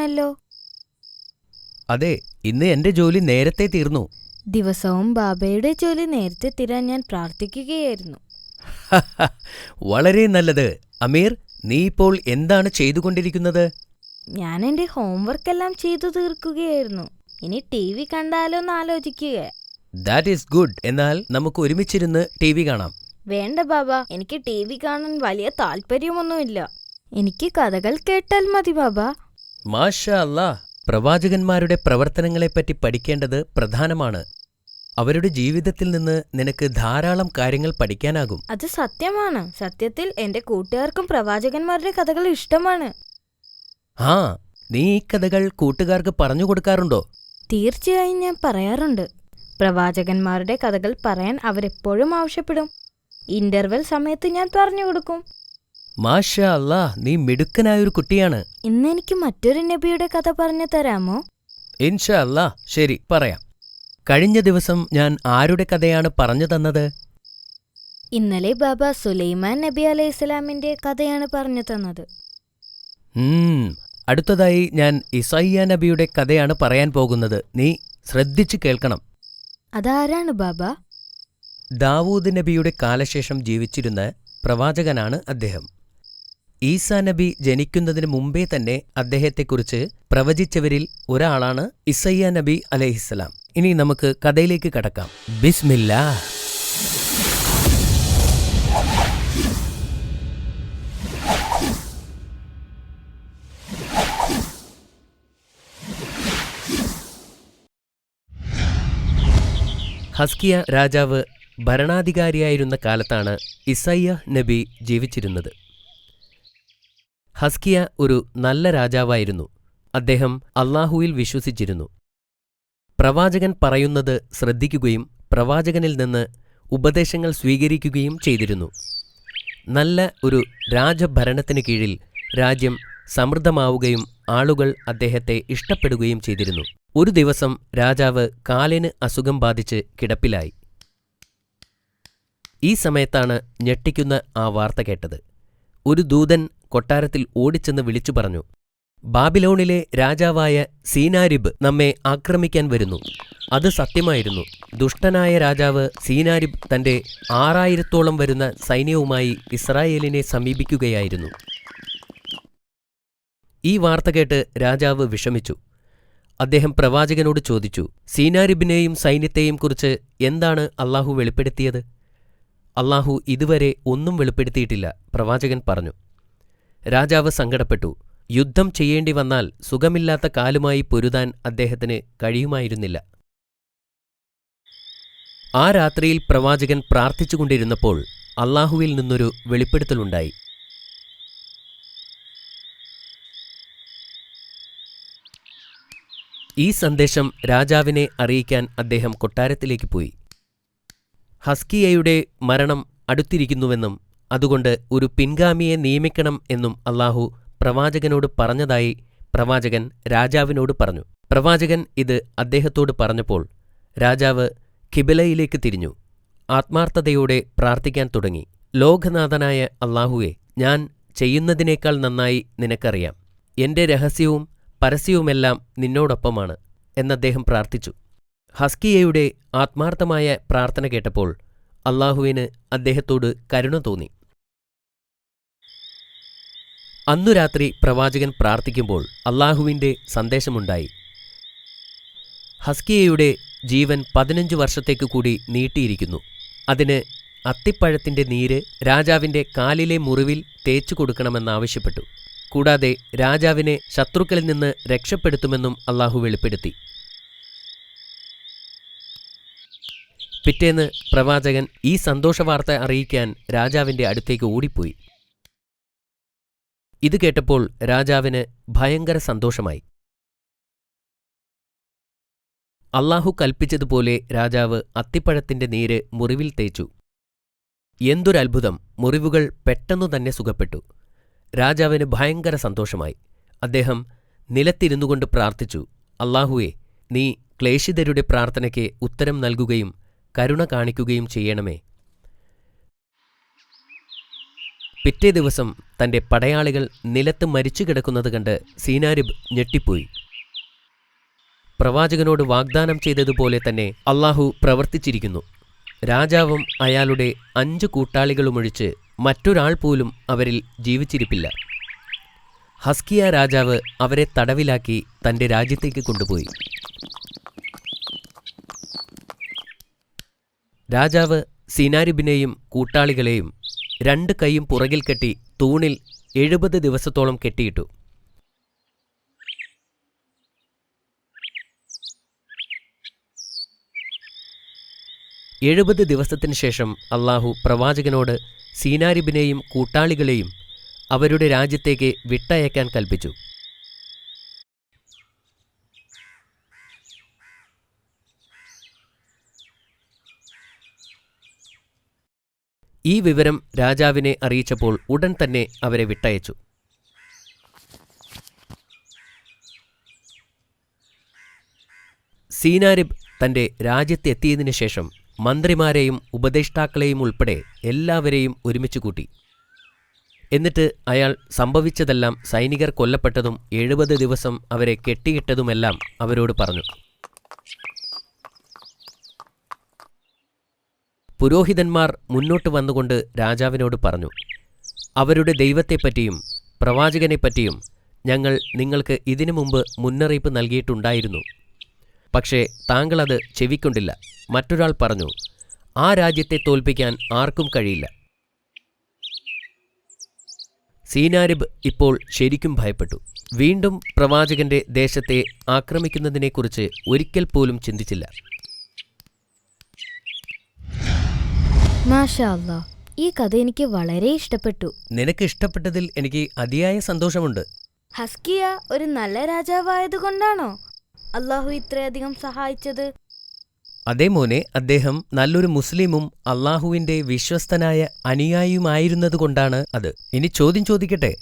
ആണല്ലോ. അതെ, ഇന്ന് എന്റെ ജോലി നേരത്തെ തീർന്നു. ദിവസവും ബാബയുടെ ജോലി നേരത്തെ തീരാൻ ഞാൻ പ്രാർത്ഥിക്കുകയായിരുന്നു. വളരെ നല്ലത്. അമീർ, നീ ഇപ്പോൾ എന്താണ് ചെയ്തുകൊണ്ടിരിക്കുന്നത്? ഞാൻ എന്റെ ഹോംവർക്ക് എല്ലാം ചെയ്തു തീർക്കുകയായിരുന്നു. ഇനി TV കണ്ടാലോന്ന് ആലോചിക്കുക. That is good. എന്നാൽ നമുക്ക് ഒരുമിച്ചിരുന്ന് TV കാണാം. വേണ്ട ബാബ, എനിക്ക് TV കാണാൻ വലിയ താല്പര്യമൊന്നുമില്ല. എനിക്ക് കഥകൾ കേട്ടാൽ മതി ബാബ. മാഷാ അല്ലാ, പ്രവാചകന്മാരുടെ പ്രവർത്തനങ്ങളെപ്പറ്റി പഠിക്കേണ്ടത് പ്രധാനമാണ്. അവരുടെ ജീവിതത്തിൽ നിന്ന് നിനക്ക് ധാരാളം കാര്യങ്ങൾ പഠിക്കാനാകും. അത് സത്യമാണ്. സത്യത്തിൽ എന്റെ കൂട്ടുകാർക്കും പ്രവാചകന്മാരുടെ കഥകൾ ഇഷ്ടമാണ്. ആ, നീ ഈ കഥകൾ കൂട്ടുകാർക്ക് പറഞ്ഞു കൊടുക്കാറുണ്ടോ? തീർച്ചയായും ഞാൻ പറയാറുണ്ട്. പ്രവാചകന്മാരുടെ കഥകൾ പറയാൻ അവരെപ്പോഴും ആവശ്യപ്പെടും. ഇന്റർവെൽ സമയത്ത് ഞാൻ പറഞ്ഞു കൊടുക്കും. മാഷാ അല്ലാ, നീ മിടുക്കനായൊരു കുട്ടിയാണ്. ഇന്ന് എനിക്ക് മറ്റൊരു നബിയുടെ കഥ പറഞ്ഞു തരാമോ? ഇൻഷാ അല്ലാ, ശരി, പറയാം. കഴിഞ്ഞ ദിവസം ഞാൻ ആരുടെ കഥയാണ് പറഞ്ഞു തന്നത്? ഇന്നലെ ബാബ സുലൈമാൻ നബി അലൈഹിസ്സലാമിന്റെ കഥയാണ് പറഞ്ഞു തന്നത്. അടുത്തതായി ഞാൻ ഇസയ്യ നബിയുടെ കഥയാണ് പറയാൻ പോകുന്നത്. നീ ശ്രദ്ധിച്ചു കേൾക്കണം. അതാരാണ് ബാബ? ദാവൂദ് നബിയുടെ കാലശേഷം ജീവിച്ചിരുന്ന പ്രവാചകനാണ് അദ്ദേഹം. ഈസാ നബി ജനിക്കുന്നതിന് മുമ്പേ തന്നെ അദ്ദേഹത്തെക്കുറിച്ച് പ്രവചിച്ചവരിൽ ഒരാളാണ് ഇസയ്യ നബി അലൈഹിസ്സലാം. ഇനി നമുക്ക് കഥയിലേക്ക് കടക്കാം. ബിസ്മില്ലാ. ഹസ്കിയ രാജാവ് ഭരണാധികാരിയായിരുന്ന കാലത്താണ് ഇസയ്യ നബി ജീവിച്ചിരുന്നത്. ഹസ്കിയ ഒരു നല്ല രാജാവായിരുന്നു. അദ്ദേഹം അല്ലാഹുവിൽ വിശ്വസിച്ചിരുന്നു. പ്രവാചകൻ പറയുന്നത് ശ്രദ്ധിക്കുകയും പ്രവാചകനിൽ നിന്ന് ഉപദേശങ്ങൾ സ്വീകരിക്കുകയും ചെയ്തിരുന്നു. നല്ല ഒരു രാജഭരണത്തിന് കീഴിൽ രാജ്യം സമൃദ്ധമാവുകയും ആളുകൾ അദ്ദേഹത്തെ ഇഷ്ടപ്പെടുകയും ചെയ്തിരുന്നു. ഒരു ദിവസം രാജാവ് കാലിന് അസുഖം ബാധിച്ച് കിടപ്പിലായി. ഈ സമയത്താണ് ഞെട്ടിക്കുന്ന ആ വാർത്ത കേട്ടത്. ഒരു ദൂതൻ കൊട്ടാരത്തിൽ ഓടിച്ചെന്ന് വിളിച്ചു പറഞ്ഞു, ബാബിലോണിലെ രാജാവായ സീനാരിബ് നമ്മെ ആക്രമിക്കാൻ വരുന്നു. അത് സത്യമായിരുന്നു. ദുഷ്ടനായ രാജാവ് സീനാരിബ് തന്റെ 6000-ഓളം വരുന്ന സൈന്യവുമായി ഇസ്രായേലിനെ സമീപിക്കുകയായിരുന്നു. ഈ വാർത്ത കേട്ട് രാജാവ് വിഷമിച്ചു. അദ്ദേഹം പ്രവാചകനോട് ചോദിച്ചു, സീനാരിബിനെയും സൈന്യത്തെയും കുറിച്ച് എന്താണ് അല്ലാഹു വെളിപ്പെടുത്തിയത്? അല്ലാഹു ഇതുവരെ ഒന്നും വെളിപ്പെടുത്തിയിട്ടില്ല, പ്രവാചകൻ പറഞ്ഞു. രാജാവ് സങ്കടപ്പെട്ടു. യുദ്ധം ചെയ്യേണ്ടി വന്നാൽ സുഖമില്ലാത്ത കാലുമായി പൊരുതാൻ അദ്ദേഹത്തിന് കഴിയുമായിരുന്നില്ല. ആ രാത്രിയിൽ പ്രവാചകൻ പ്രാർത്ഥിച്ചുകൊണ്ടിരുന്നപ്പോൾ അല്ലാഹുവിൽ നിന്നൊരു വെളിപ്പെടുത്തലുണ്ടായി. ഈ സന്ദേശം രാജാവിനെ അറിയിക്കാൻ അദ്ദേഹം കൊട്ടാരത്തിലേക്ക് പോയി. ഹസ്കിയയുടെ മരണം അടുത്തിരിക്കുന്നുവെന്നും അതുകൊണ്ട് ഒരു പിൻഗാമിയെ നിയമിക്കണം എന്നും അല്ലാഹു പ്രവാചകനോട് പറഞ്ഞതായി പ്രവാചകൻ രാജാവിനോട് പറഞ്ഞു. പ്രവാചകൻ ഇത് അദ്ദേഹത്തോട് പറഞ്ഞപ്പോൾ രാജാവ് ഖിബലയിലേക്ക് തിരിഞ്ഞു. ആത്മാർത്ഥതയോടെ പ്രാർത്ഥിക്കാൻ തുടങ്ങി. ലോകനാഥനായ അല്ലാഹുവേ, ഞാൻ ചെയ്യുന്നതിനേക്കാൾ നന്നായി നിനക്കറിയാം. എന്റെ രഹസ്യവും പരസ്യവുമെല്ലാം നിന്നോടൊപ്പമാണ് എന്നദ്ദേഹം പ്രാർത്ഥിച്ചു. ഹസ്കിയയുടെ ആത്മാർത്ഥമായ പ്രാർത്ഥന കേട്ടപ്പോൾ അല്ലാഹുവിന് അദ്ദേഹത്തോട് കരുണ തോന്നി. അന്നു രാത്രി പ്രവാചകൻ പ്രാർത്ഥിക്കുമ്പോൾ അല്ലാഹുവിന്റെ സന്ദേശമുണ്ടായി. ഹസ്കിയയുടെ ജീവൻ 15 വർഷത്തേക്ക് കൂടി നീട്ടിയിരിക്കുന്നു. അതിന് അത്തിപ്പഴത്തിന്റെ നീര് രാജാവിന്റെ കാലിലെ മുറിവിൽ തേച്ചു കൊടുക്കണമെന്നാവശ്യപ്പെട്ടു. കൂടാതെ രാജാവിനെ ശത്രുക്കളിൽ നിന്ന് രക്ഷപ്പെടുത്തുമെന്നും അല്ലാഹു വെളിപ്പെടുത്തി. പിറ്റേന്ന് പ്രവാചകൻ ഈ സന്തോഷവാർത്ത അറിയിക്കാൻ രാജാവിന്റെ അടുത്തേക്ക് ഓടിപ്പോയി. ഇത് കേട്ടപ്പോൾ രാജാവിന് ഭയങ്കര സന്തോഷമായി. അല്ലാഹു കൽപ്പിച്ചതുപോലെ രാജാവ് അത്തിപ്പഴത്തിന്റെ നീര് മുറിവിൽ തേച്ചു. എന്തൊരത്ഭുതം! മുറിവുകൾ പെട്ടെന്നു തന്നെ സുഖപ്പെട്ടു. രാജാവിന് ഭയങ്കര സന്തോഷമായി. അദ്ദേഹം നിലത്തിരുന്നുകൊണ്ട് പ്രാർത്ഥിച്ചു, അല്ലാഹുവേ, നീ ക്ലേശിതരുടെ പ്രാർത്ഥനയ്ക്ക് ഉത്തരം നൽകുകയും കരുണ കാണിക്കുകയും ചെയ്യണമേ. പിറ്റേ ദിവസം തന്റെ പടയാളികൾ നിലത്ത് മരിച്ചു കിടക്കുന്നത് കണ്ട് സീനാരിബ് ഞെട്ടിപ്പോയി. പ്രവാചകനോട് വാഗ്ദാനം ചെയ്തതുപോലെ തന്നെ അള്ളാഹു പ്രവർത്തിച്ചിരിക്കുന്നു. രാജാവും അയാളുടെ 5 കൂട്ടാളികളുമൊഴിച്ച് മറ്റൊരാൾ പോലും അവരിൽ ജീവിച്ചിരിപ്പില്ല. ഹസ്കിയ രാജാവ് അവരെ തടവിലാക്കി തന്റെ രാജ്യത്തേക്ക് കൊണ്ടുപോയി. രാജാവ് സീനാരിബിനെയും കൂട്ടാളികളെയും 2 കൈയും പുറകിൽ കെട്ടി തൂണിൽ 70 ദിവസത്തോളം കെട്ടിയിട്ടു. ദിവസത്തിനു ശേഷം അള്ളാഹു പ്രവാചകനോട് സീനാരിബിനെയും കൂട്ടാളികളെയും അവരുടെ രാജ്യത്തേക്ക് വിട്ടയക്കാൻ കൽപ്പിച്ചു. ഈ വിവരം രാജാവിനെ അറിയിച്ചപ്പോൾ ഉടൻ തന്നെ അവരെ വിട്ടയച്ചു. സീനാരിബ് തന്റെ രാജ്യത്തെത്തിയതിനു ശേഷം മന്ത്രിമാരെയും ഉപദേഷ്ടാക്കളെയും ഉൾപ്പെടെ എല്ലാവരെയും ഒരുമിച്ച് കൂട്ടി. എന്നിട്ട് അയാൾ സംഭവിച്ചതെല്ലാം, സൈനികർ കൊല്ലപ്പെട്ടതും 70 ദിവസം അവരെ കെട്ടിയിട്ടതുമെല്ലാം അവരോട് പറഞ്ഞു. പുരോഹിതന്മാർ മുന്നോട്ട് വന്നുകൊണ്ട് രാജാവിനോട് പറഞ്ഞു, അവരുടെ ദൈവത്തെപ്പറ്റിയും പ്രവാചകനെപ്പറ്റിയും ഞങ്ങൾ നിങ്ങൾക്ക് ഇതിനു മുമ്പ് മുന്നറിയിപ്പ് നൽകിയിട്ടുണ്ടായിരുന്നു. പക്ഷേ താങ്കളത് ചെവിക്കൊണ്ടില്ല. മറ്റൊരാൾ പറഞ്ഞു, ആ രാജ്യത്തെ തോൽപ്പിക്കാൻ ആർക്കും കഴിയില്ല. സീനാരിബ് ഇപ്പോൾ ശരിക്കും ഭയപ്പെട്ടു. വീണ്ടും പ്രവാചകന്റെ ദേശത്തെ ആക്രമിക്കുന്നതിനെക്കുറിച്ച് ഒരിക്കൽ പോലും ചിന്തിച്ചില്ല. മാഷാ അല്ലാ, ഈ കഥ എനിക്ക് വളരെ ഇഷ്ടപ്പെട്ടു. നിനക്ക് ഇഷ്ടപ്പെട്ടതിൽ എനിക്ക് അതിയായ സന്തോഷമുണ്ട്. ഹസ്കിയ ഒരു നല്ല രാജാവായതുകൊണ്ടാണോ അള്ളാഹു ഇത്രയധികം സഹായിച്ചത്? അതേ മോനെ, അദ്ദേഹം നല്ലൊരു മുസ്ലിമും അള്ളാഹുവിന്റെ വിശ്വസ്തനായ അനുയായിയുമായിരുന്നതുകൊണ്ടാണ് അത്. ഇനി ചോദ്യം ചോദിക്കട്ടെ?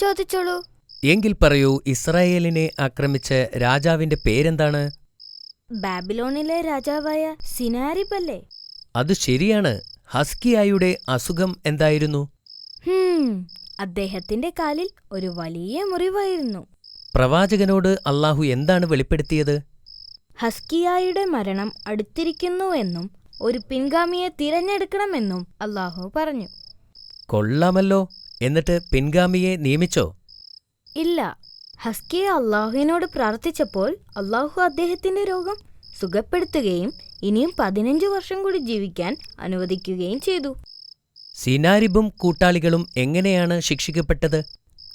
ചോദിച്ചോളൂ. എങ്കിൽ പറയൂ, ഇസ്രായേലിനെ ആക്രമിച്ച രാജാവിന്റെ പേരെന്താണ്? ബാബിലോണിലെ രാജാവായ സിനാരിബ് അല്ലേ? അത് ശരിയാണ്. ഹസ്കിയായുടെ അസുഖം എന്തായിരുന്നു? അദ്ദേഹത്തിന്റെ കാലിൽ ഒരു വലിയ മുറിവായിരുന്നു. പ്രവാചകനോട് അള്ളാഹു എന്താണ് വെളിപ്പെടുത്തിയത്? ഹസ്കിയായുടെ മരണം അടുത്തിരിക്കുന്നുവെന്നും ഒരു പിൻഗാമിയെ തിരഞ്ഞെടുക്കണമെന്നും അള്ളാഹു പറഞ്ഞു. കൊള്ളാമല്ലോ. എന്നിട്ട് പിൻഗാമിയെ നിയമിച്ചോ? ഇല്ല. ഹസ്കിയ അള്ളാഹുവിനോട് പ്രാർത്ഥിച്ചപ്പോൾ അള്ളാഹു അദ്ദേഹത്തിന്റെ രോഗം സുഖപ്പെടുത്തുകയും ഇനിയും 15 വർഷം കൂടി ജീവിക്കാൻ അനുവദിക്കുകയും ചെയ്തു. സീനാരിബും കൂട്ടാളികളും എങ്ങനെയാണ് ശിക്ഷിക്കപ്പെട്ടത്?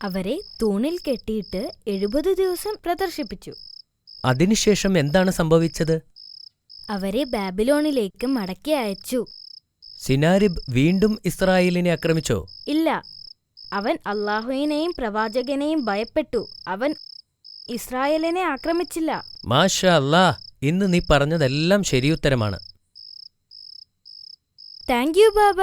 അവരെ തൂണിൽ കെട്ടിയിട്ട് 70 ദിവസം പ്രദർശിപ്പിച്ചു. അതിനുശേഷം എന്താണ് സംഭവിച്ചത്? അവരെ ബാബിലോണിലേക്ക് മടക്കി അയച്ചു. സിനാരിബ് വീണ്ടും ഇസ്രായേലിനെ ആക്രമിച്ചോ? ഇല്ല. അവൻ അള്ളാഹുവിനെയും പ്രവാചകനെയും ഭയപ്പെട്ടു. അവൻ ഇസ്രായേലിനെ ആക്രമിച്ചില്ല. മാഷാ അല്ലാ, ഇന്ന് നീ പറഞ്ഞതെല്ലാം ശരിയുത്തരമാണ്. Thank you Baba.